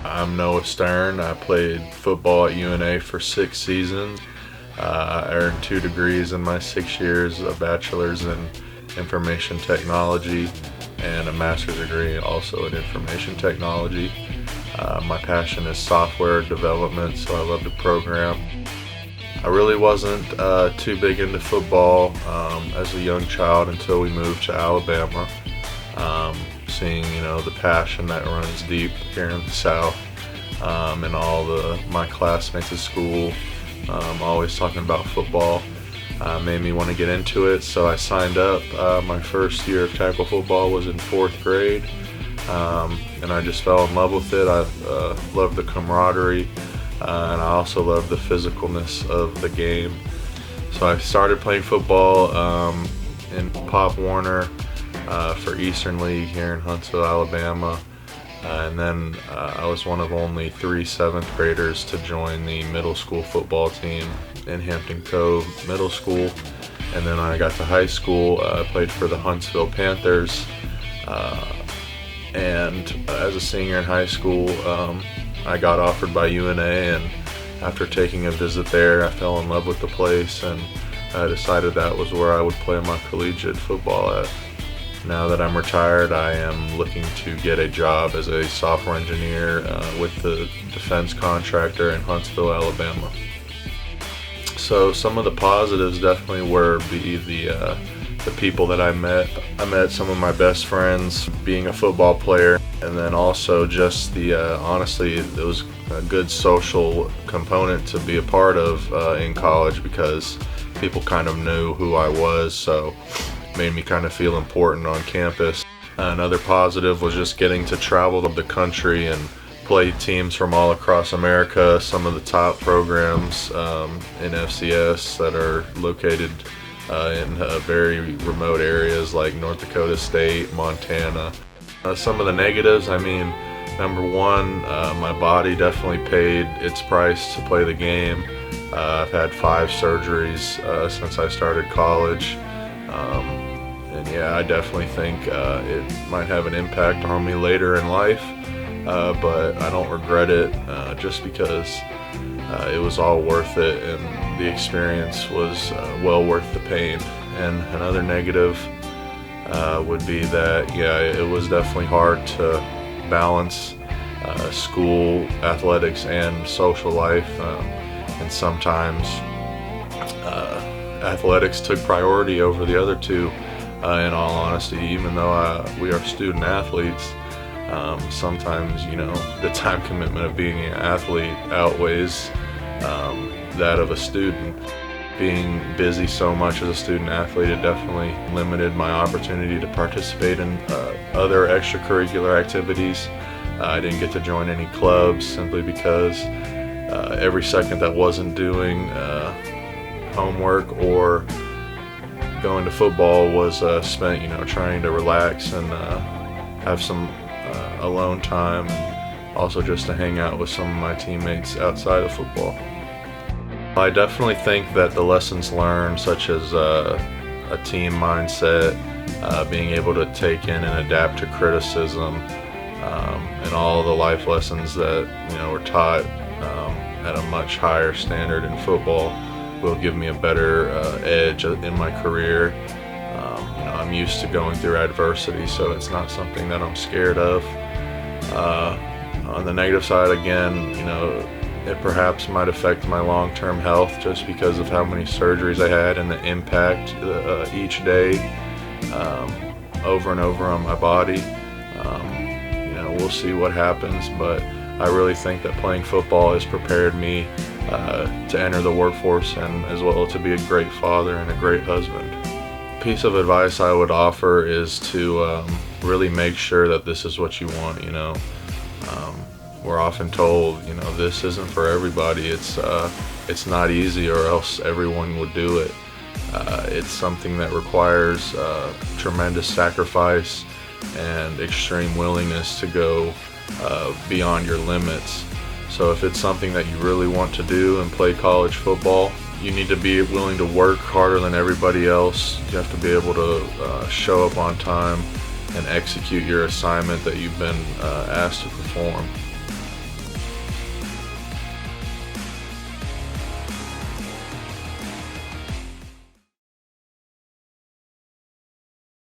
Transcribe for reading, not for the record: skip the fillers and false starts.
I'm Noah Stern. I played football at UNA for 6 seasons. I earned 2 degrees in my 6 years, a bachelor's in information technology and a master's degree also in information technology. My passion is software development, so I love to program. I really wasn't too big into football as a young child until we moved to Alabama. Seeing the passion that runs deep here in the South, and all my classmates at school always talking about football made me want to get into it, so I signed up. My first year of tackle football was in 4th grade, and I just fell in love with it. I loved the camaraderie, and I also loved the physicalness of the game. So I started playing football in Pop Warner for Eastern League here in Huntsville, Alabama. And then I was one of only 3 7th graders to join the middle school football team in Hampton Cove Middle School. And then when I got to high school, I played for the Huntsville Panthers. And as a senior in high school, I got offered by UNA, and after taking a visit there, I fell in love with the place, and I decided that was where I would play my collegiate football at. Now that I'm retired, I am looking to get a job as a software engineer with the defense contractor in Huntsville, Alabama. So some of the positives definitely were the people that I met. I met some of my best friends being a football player, and then also just honestly, it was a good social component to be a part of in college, because people kind of knew who I was, so made me kind of feel important on campus. Another positive was just getting to travel the country and play teams from all across America, some of the top programs in FCS that are located in very remote areas like North Dakota State, Montana. Some of the negatives, number one, my body definitely paid its price to play the game. I've had 5 surgeries since I started college. And yeah, I definitely think it might have an impact on me later in life, but I don't regret it, just because it was all worth it, and the experience was well worth the pain. And another negative would be that, yeah, it was definitely hard to balance school, athletics, and social life, and sometimes athletics took priority over the other two. In all honesty, even though we are student athletes, sometimes the time commitment of being an athlete outweighs that of a student. Being busy so much as a student athlete, it definitely limited my opportunity to participate in other extracurricular activities. I didn't get to join any clubs simply because every second that wasn't doing homework or going to football was spent trying to relax and have some alone time, and also just to hang out with some of my teammates outside of football. I definitely think that the lessons learned, such as a team mindset, being able to take in and adapt to criticism, and all the life lessons that were taught at a much higher standard in football, will give me a better edge in my career. I'm used to going through adversity, so it's not something that I'm scared of. On the negative side, again, it perhaps might affect my long-term health just because of how many surgeries I had and the impact each day over and over on my body. We'll see what happens, but I really think that playing football has prepared me to enter the workforce, and as well to be a great father and a great husband. Piece of advice I would offer is to really make sure that this is what you want. We're often told, this isn't for everybody. It's not easy, or else everyone would do it. It's something that requires tremendous sacrifice and extreme willingness to go beyond your limits. So if it's something that you really want to do and play college football, you need to be willing to work harder than everybody else. You have to be able to show up on time and execute your assignment that you've been asked to perform.